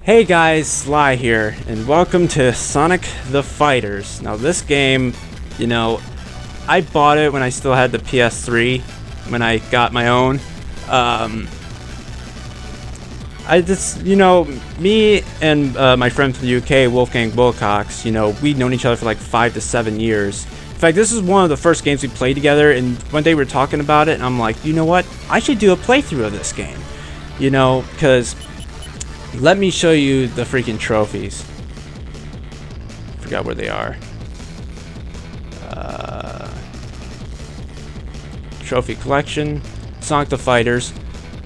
Hey guys, Sly here, and welcome to Sonic the Fighters. Now this game, I bought it when I still had the PS3, when I got my own. Me and my friend from the UK, Wolfgang Wilcox, we'd known each other for like 5 to 7 years. In fact, this is one of the first games we played together, and one day we were talking about it, and I'm like, you know what? I should do a playthrough of this game. Because let me show you the freaking trophies. Forgot where they are. Trophy collection. Sonic the Fighters.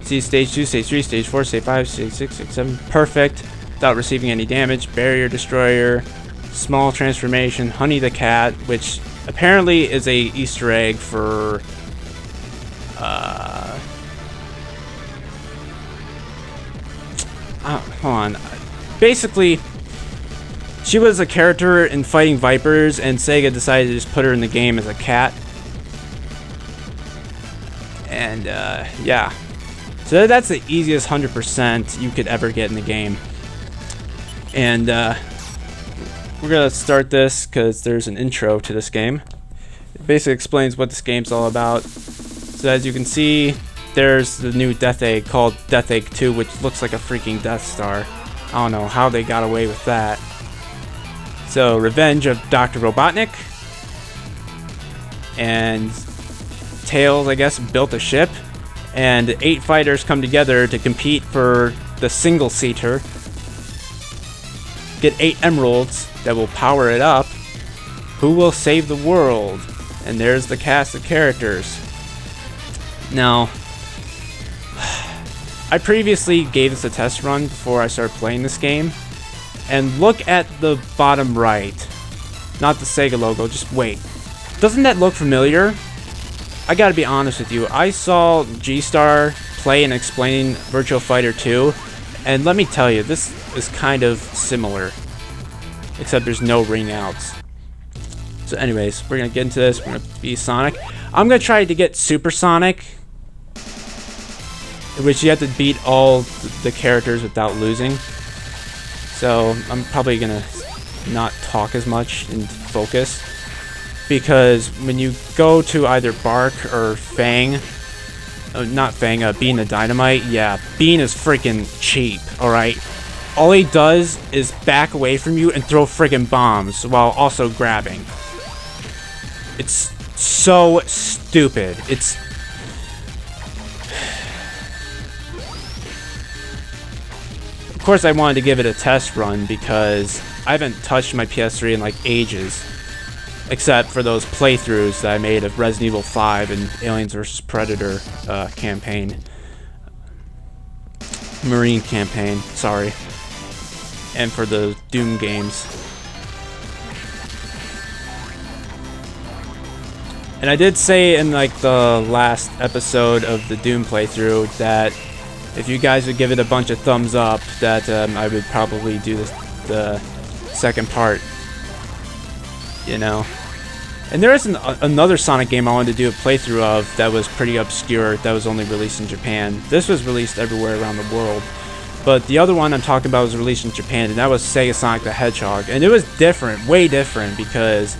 See stage 2, stage 3, stage 4, stage 5, stage 6, stage 7. Perfect. Without receiving any damage. Barrier Destroyer. Small transformation. Honey the Cat, which apparently is a Easter egg for hold on. Basically, she was a character in Fighting Vipers, and Sega decided to just put her in the game as a cat. And, yeah. So that's the easiest 100% you could ever get in the game. And, we're gonna start this because there's an intro to this game. It basically explains what this game's all about. So as you can see, there's the new Death Egg called Death Egg 2, which looks like a freaking Death Star. I don't know how they got away with that. So, Revenge of Dr. Robotnik. And Tails, I guess, built a ship. And 8 fighters come together to compete for the single-seater. Get 8 emeralds that will power it up. Who will save the world? And there's the cast of characters. Now, I previously gave this a test run before I started playing this game, and look at the bottom right. Not the Sega logo, just wait. Doesn't that look familiar? I gotta be honest with you, I saw G-Star play and explain Virtua Fighter 2, and let me tell you, this is kind of similar, except there's no ring outs. So anyways, we're gonna get into this, we're gonna be Sonic. I'm gonna try to get Super Sonic, in which you have to beat all the characters without losing. So I'm probably gonna not talk as much and focus, because when you go to either Bark or Fang, not Fang, Bean the Dynamite, yeah, Bean is freaking cheap, alright? All he does is back away from you and throw friggin' bombs while also grabbing. It's so stupid. It's... Of course, I wanted to give it a test run because I haven't touched my PS3 in like ages, except for those playthroughs that I made of Resident Evil 5 and Aliens vs. Predator campaign. Marine campaign, sorry. And for the Doom games. And I did say in like the last episode of the Doom playthrough that if you guys would give it a bunch of thumbs up, that I would probably do the second part, And there is another Sonic game I wanted to do a playthrough of that was pretty obscure, that was only released in Japan. This was released everywhere around the world. But the other one I'm talking about was released in Japan, and that was Sega Sonic the Hedgehog. And it was different, way different, because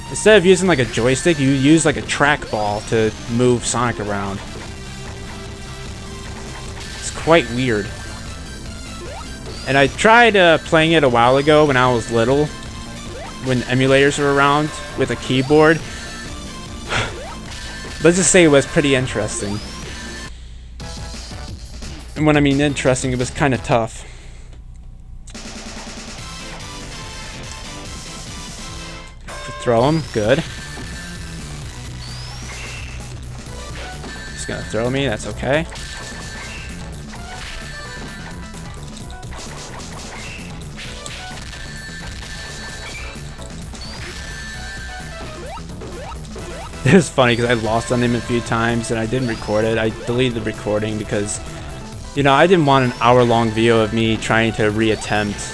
instead of using like a joystick, you use like a trackball to move Sonic around. Quite weird. And I tried playing it a while ago when I was little, when emulators were around with a keyboard. Let's just say it was pretty interesting. And when I mean interesting, it was kind of tough. Throw him, good. He's gonna throw me, that's okay. It was funny because I lost on him a few times and I didn't record it. I deleted the recording because, I didn't want an hour-long video of me trying to reattempt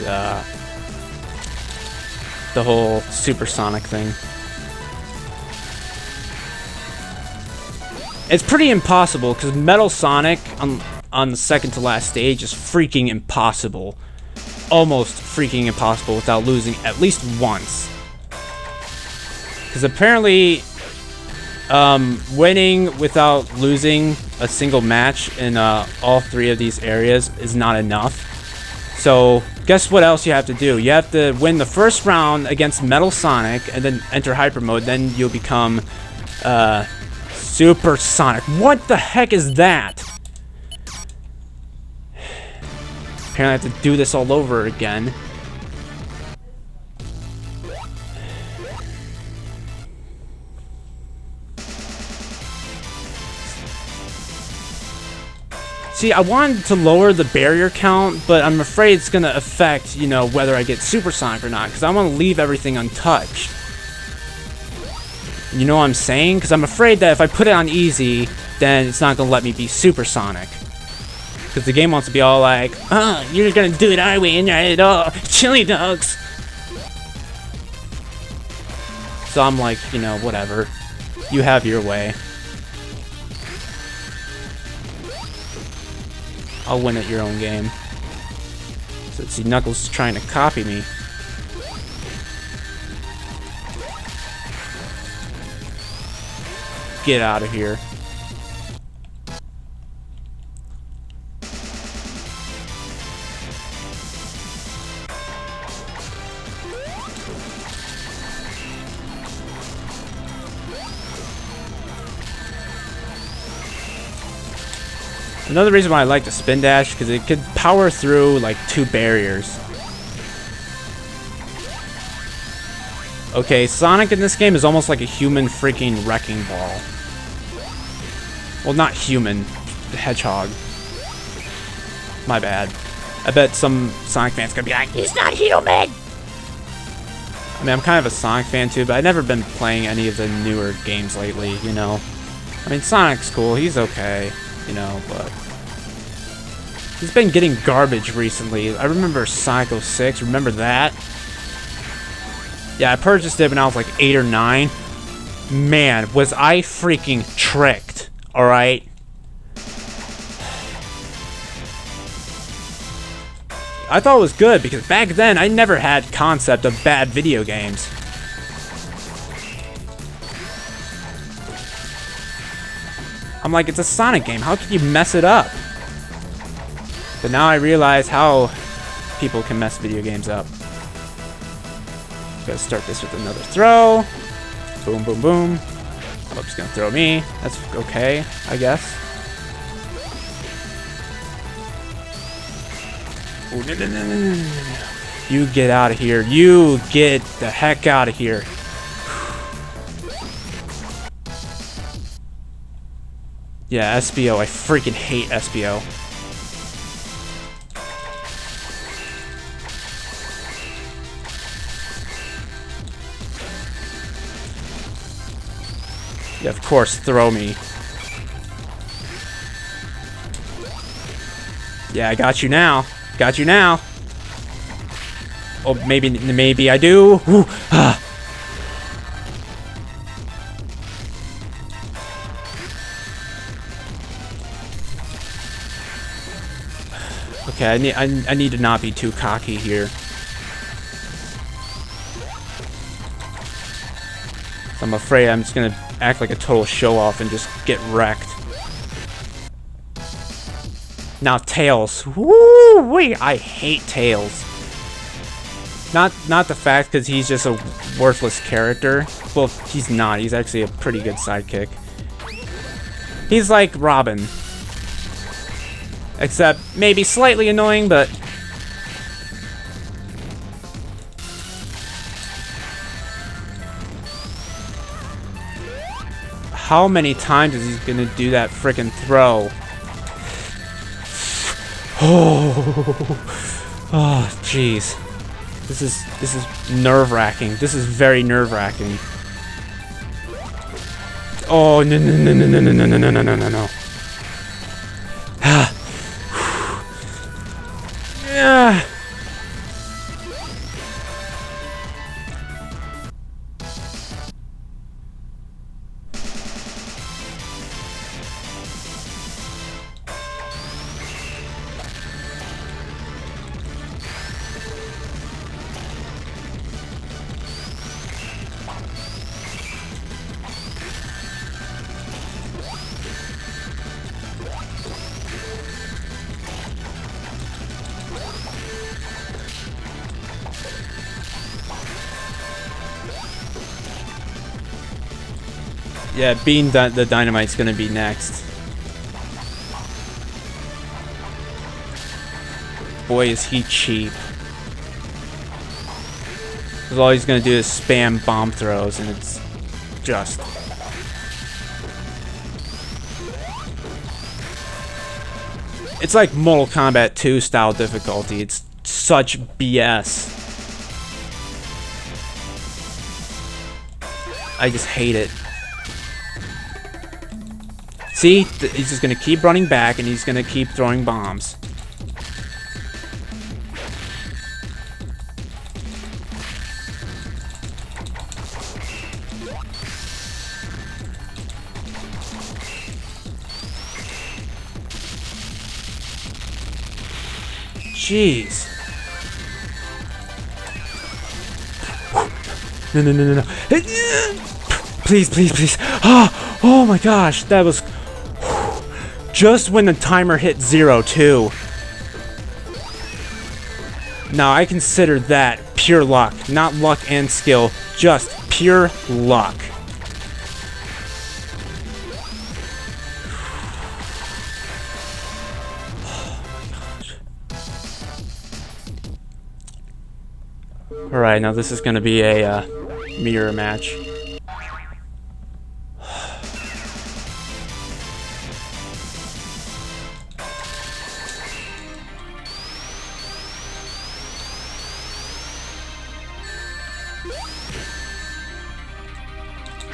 the whole Super Sonic thing. It's pretty impossible because Metal Sonic on the second to last stage is freaking impossible. almost freaking impossible without losing at least once. Because apparently, winning without losing a single match in all 3 of these areas is not enough. So, guess what else you have to do? You have to win the first round against Metal Sonic and then enter Hyper Mode. Then you'll become Super Sonic. What the heck is that? Apparently I have to do this all over again. See, I wanted to lower the barrier count, but I'm afraid it's gonna affect, you know, whether I get Super Sonic or not, because I want to leave everything untouched. You know what I'm saying? Because I'm afraid that if I put it on easy, then it's not gonna let me be Super Sonic. Because the game wants to be all like, oh, you're gonna do it our way and right, oh, chili dogs. So I'm like, you know, whatever. You have your way. I'll win at your own game. So let's see, Knuckles is trying to copy me. Get out of here. Another reason why I like the spin dash, because it could power through like 2 barriers. Okay, Sonic in this game is almost like a human freaking wrecking ball. Well, not human, the hedgehog. My bad. I bet some Sonic fans gonna be like, he's not human! I mean, I'm kind of a Sonic fan too, but I've never been playing any of the newer games lately, you know? I mean, Sonic's cool, he's okay. You know, but he's been getting garbage recently. I remember Sonic 06, remember that? Yeah, I purchased it when I was like 8 or 9. Man, was I freaking tricked, alright? I thought it was good because back then I never had concept of bad video games. I'm like, it's a Sonic game. How could you mess it up? But now I realize how people can mess video games up. Gotta start this with another throw. Boom, boom, boom. Oh, he's gonna throw me. That's okay, I guess. Ooh, no. You get out of here. You get the heck out of here. Yeah, SBO. I freaking hate SBO. Yeah, of course, throw me. Yeah, I got you now. Got you now. Oh, maybe I do. Ooh, ah. Okay, I need to not be too cocky here. I'm afraid I'm just gonna act like a total show-off and just get wrecked. Now Tails. Woo wait, I hate Tails. Not the fact because he's just a worthless character. Well, he's not. He's actually a pretty good sidekick. He's like Robin. Except maybe slightly annoying, but how many times is he gonna do that frickin' throw? Oh, jeez. This is nerve-wracking. This is very nerve-wracking. Oh no. Yeah. Yeah, being the dynamite's gonna be next. Boy, is he cheap. Because all he's gonna do is spam bomb throws, and it's just... It's like Mortal Kombat 2 style difficulty. It's such BS. I just hate it. See? He's just gonna keep running back, and he's gonna keep throwing bombs. Jeez. No, no, no, no, no. Please, please, please. Oh my gosh, that was... Just when the timer hit 0, too. Now, I consider that pure luck. Not luck and skill, just pure luck. Alright, now this is gonna be a mirror match.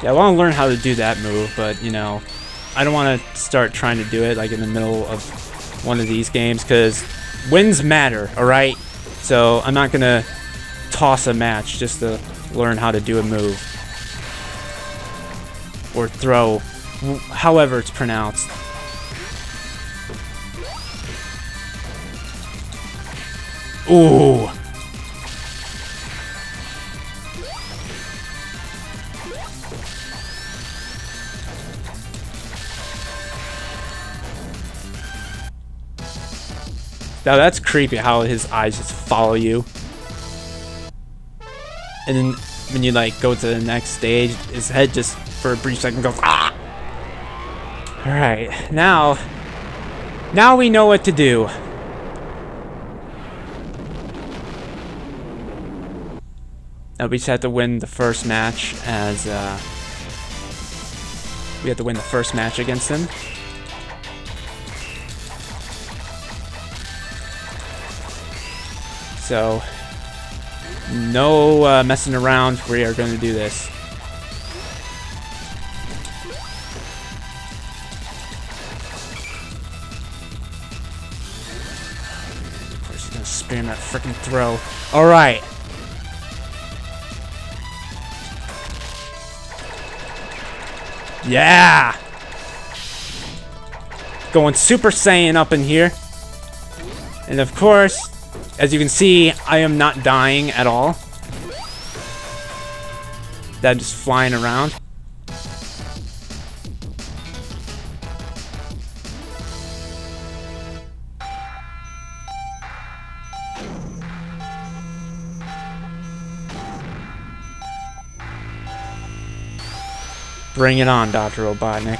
Yeah, I want to learn how to do that move, but, you know, I don't want to start trying to do it, like, in the middle of one of these games, because wins matter, alright? So, I'm not gonna toss a match just to learn how to do a move. Or throw, however it's pronounced. Ooh! Now that's creepy how his eyes just follow you. And then when you like go to the next stage, his head just for a brief second goes ah! Alright, now we know what to do. Now we just have to win the first match as we have to win the first match against him. So, no messing around. We are going to do this. Of course, he's going to spam that freaking throw. All right. Yeah. Going Super Saiyan up in here. And of course, as you can see, I am not dying at all. I'm just flying around. Bring it on, Dr. Robotnik.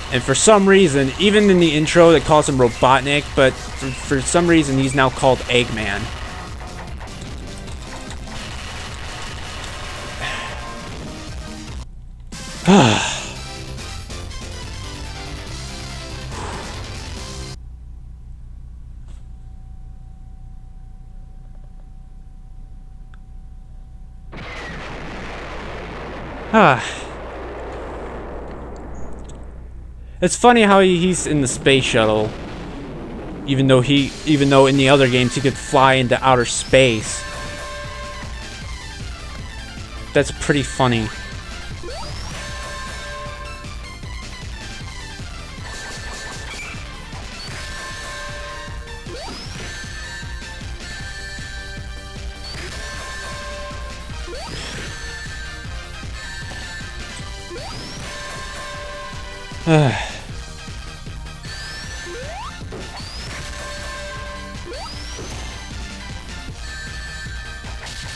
And for some reason, even in the intro, it calls him Robotnik, but for some reason, he's now called Eggman. It's funny how he's in the space shuttle, even though in the other games he could fly into outer space. That's pretty funny.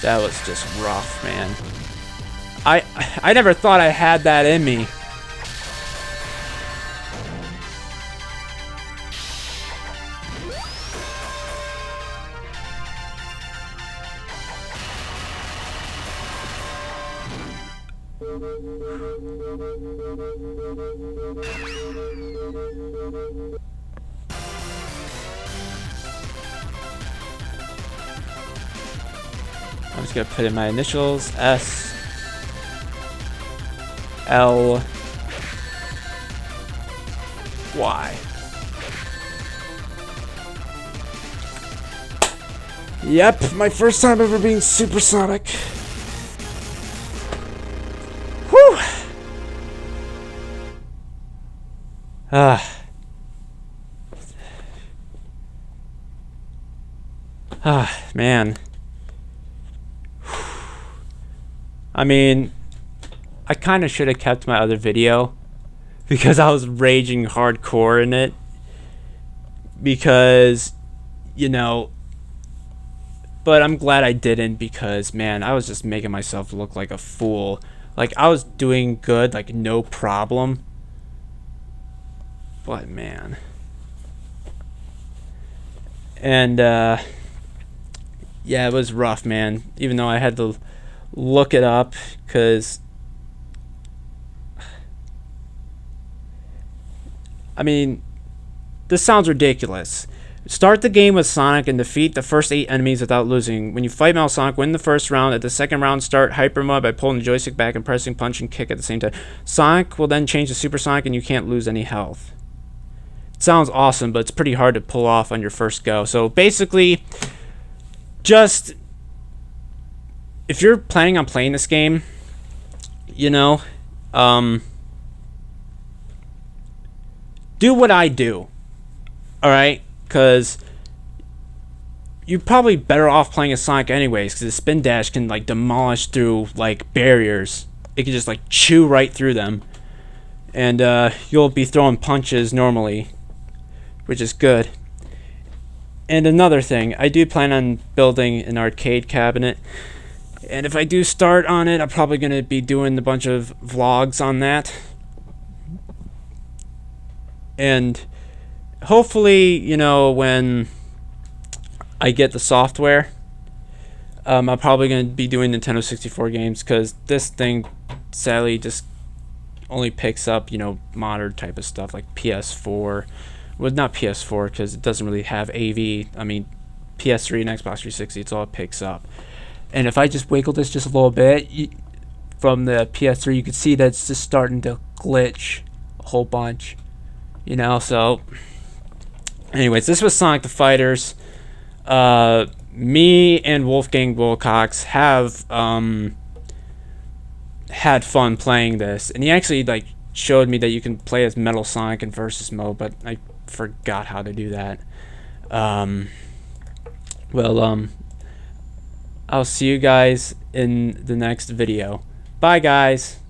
That was just rough, man. I never thought I had that in me. I'm just gonna put in my initials, S L Y. Yep, my first time ever being supersonic. Whew. Man. I mean, I kind of should have kept my other video because I was raging hardcore in it. Because, you know, but I'm glad I didn't because, man, I was just making myself look like a fool. Like, I was doing good, like, no problem. But, man. And, yeah, it was rough, man. Even though I had to look it up because, I mean, this sounds ridiculous. Start the game with Sonic and defeat the first 8 enemies without losing. When you fight Metal Sonic, win the first round. At the second round, start Hyper Mode by pulling the joystick back and pressing punch and kick at the same time. Sonic will then change to Super Sonic and you can't lose any health. It sounds awesome, but it's pretty hard to pull off on your first go. So basically, just if you're planning on playing this game, you know, do what I do. Alright? Because you're probably better off playing as Sonic anyways, because the spin dash can like demolish through like barriers. It can just like chew right through them. And you'll be throwing punches normally, which is good. And another thing, I do plan on building an arcade cabinet. And if I do start on it, I'm probably going to be doing a bunch of vlogs on that. And hopefully, you know, when I get the software, I'm probably going to be doing Nintendo 64 games, because this thing sadly just only picks up, you know, modern type of stuff like PS4. Well, not PS4 because it doesn't really have AV. I mean, PS3 and Xbox 360, it's all it picks up. And if I just wiggle this just a little bit from the PS3, you can see that it's just starting to glitch a whole bunch. You know, so anyways, this was Sonic the Fighters. Me and Wolfgang Wilcox have had fun playing this, and he actually like showed me that you can play as Metal Sonic in versus mode, but I forgot how to do that. I'll see you guys in the next video. Bye, guys.